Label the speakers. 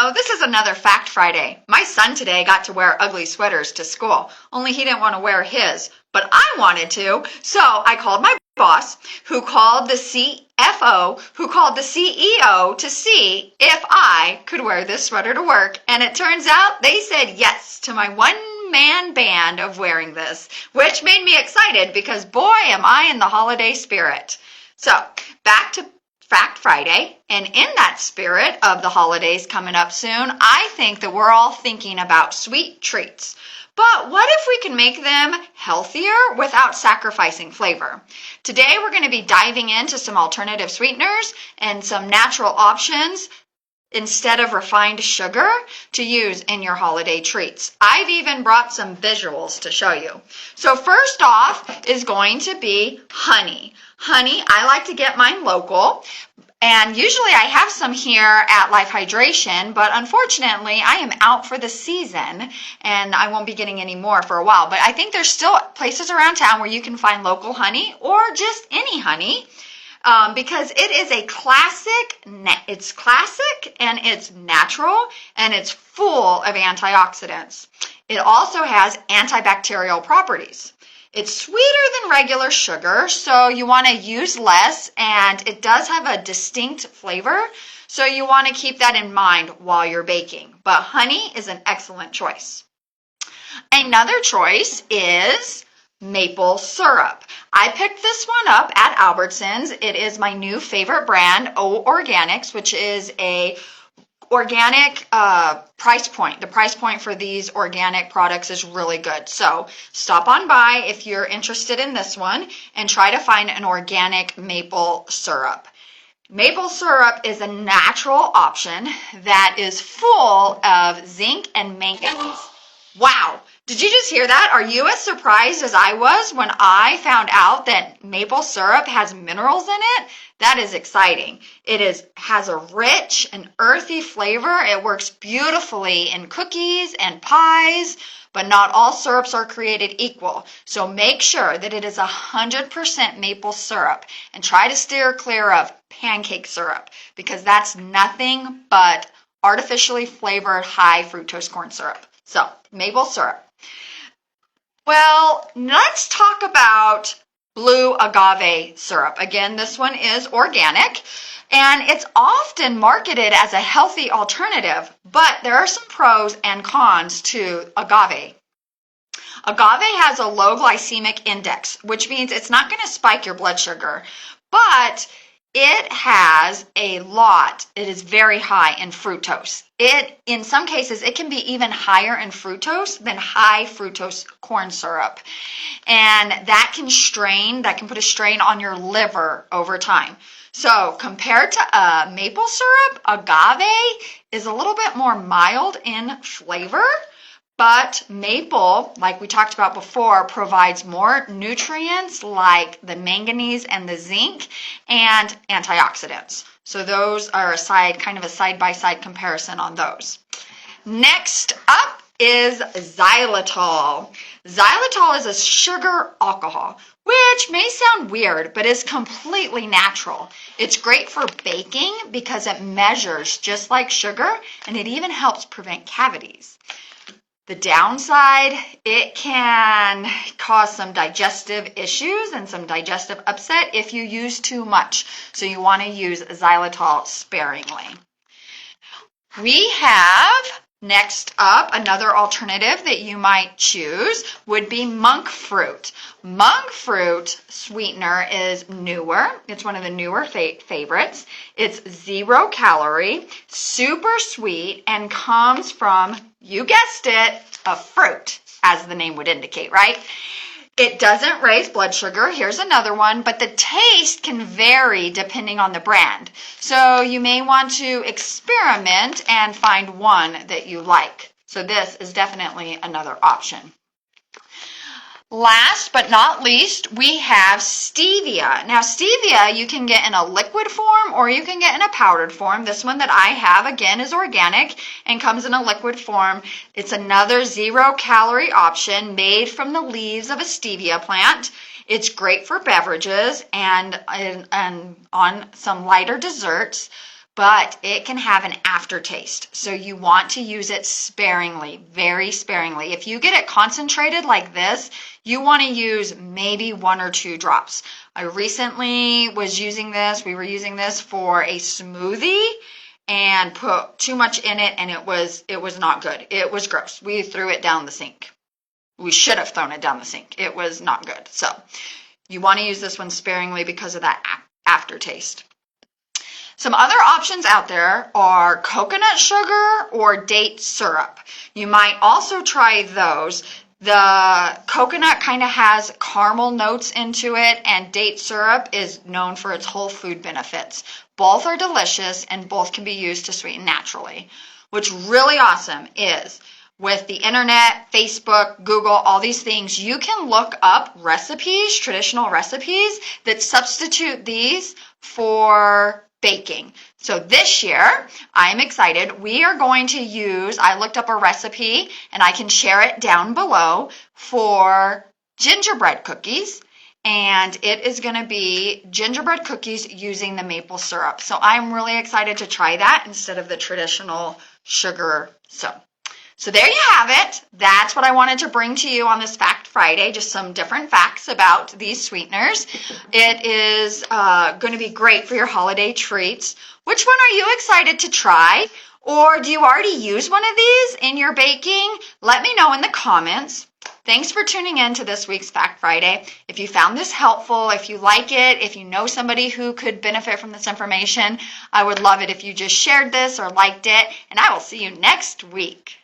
Speaker 1: Hello, this is another Fact Friday. My son today got to wear ugly sweaters to school, only he didn't want to wear his, but I wanted to, so I called my boss, who called the CFO, who called the CEO to see if I could wear this sweater to work, and it turns out they said yes to my one-man band of wearing this, which made me excited because boy am I in the holiday spirit. So, back to Fact Friday, and in that spirit of the holidays coming up soon, I think that we're all thinking about sweet treats. But what if we can make them healthier without sacrificing flavor? Today we're going to be diving into some alternative sweeteners and some natural options instead of refined sugar to use in your holiday treats. I've even brought some visuals to show you. So first off is going to be honey. Honey, I like to get mine local, and usually I have some here at Life Hydration, but unfortunately I am out for the season and I won't be getting any more for a while. But I think there's still places around town where you can find local honey or just any honey. Because it is a classic, it's classic and it's natural and it's full of antioxidants. It also has antibacterial properties. It's sweeter than regular sugar, so you want to use less, and it does have a distinct flavor, so you want to keep that in mind while you're baking. But honey is an excellent choice. Another choice is maple syrup. I picked this one up at Albertsons. It is my new favorite brand, O Organics, which is a organic price point. The price point for these organic products is really good. So stop on by if you're interested in this one and try to find an organic maple syrup. Maple syrup is a natural option that is full of zinc and manganese. Wow! Did you just hear that? Are you as surprised as I was when I found out that maple syrup has minerals in it? That is exciting. It has a rich and earthy flavor. It works beautifully in cookies and pies, but not all syrups are created equal. So make sure that it is 100% maple syrup and try to steer clear of pancake syrup because that's nothing but artificially flavored high fructose corn syrup. So maple syrup. Well, let's talk about blue agave syrup. Again, this one is organic, and it's often marketed as a healthy alternative, but there are some pros and cons to agave. Agave has a low glycemic index, which means it's not going to spike your blood sugar, but it has it is very high in fructose. In some cases, it can be even higher in fructose than high fructose corn syrup. And that can put a strain on your liver over time. So compared to maple syrup, agave is a little bit more mild in flavor. But maple, like we talked about before, provides more nutrients like the manganese and the zinc and antioxidants. So those are kind of a side-by-side comparison on those. Next up is xylitol. Xylitol is a sugar alcohol, which may sound weird, but is completely natural. It's great for baking because it measures just like sugar, and it even helps prevent cavities. The downside, it can cause some digestive issues and some digestive upset if you use too much. So you want to use xylitol sparingly. We have, next up, another alternative that you might choose would be monk fruit. Monk fruit sweetener is newer. It's one of the newer favorites. It's 0 calorie, super sweet, and comes from, you guessed it, a fruit, as the name would indicate, right? It doesn't raise blood sugar. Here's another one, but the taste can vary depending on the brand. So you may want to experiment and find one that you like. So this is definitely another option. Last but not least, we have stevia. Now, stevia you can get in a liquid form or you can get in a powdered form. This one that I have, again, is organic and comes in a liquid form. It's another 0 calorie option made from the leaves of a stevia plant. It's great for beverages and on some lighter desserts. but it can have an aftertaste. So you want to use it sparingly, very sparingly. If you get it concentrated like this, you want to use maybe 1 or 2 drops. I recently was using this. We were using this for a smoothie and put too much in it, and it was not good. It was gross. We threw it down the sink. We should have thrown it down the sink. It was not good. So you want to use this one sparingly because of that aftertaste. Some other options out there are coconut sugar or date syrup. You might also try those. The coconut kind of has caramel notes into it, and date syrup is known for its whole food benefits. Both are delicious and both can be used to sweeten naturally. What's really awesome is with the internet, Facebook, Google, all these things, you can look up recipes, traditional recipes that substitute these for baking. So this year, I'm excited. We are going to use, I looked up a recipe and I can share it down below for gingerbread cookies. And it is going to be gingerbread cookies using the maple syrup. So I'm really excited to try that instead of the traditional sugar. So there you have it. That's what I wanted to bring to you on this Fact Friday, just some different facts about these sweeteners. It is going to be great for your holiday treats. Which one are you excited to try? Or do you already use one of these in your baking? Let me know in the comments. Thanks for tuning in to this week's Fact Friday. If you found this helpful, if you like it, if you know somebody who could benefit from this information, I would love it if you just shared this or liked it, and I will see you next week.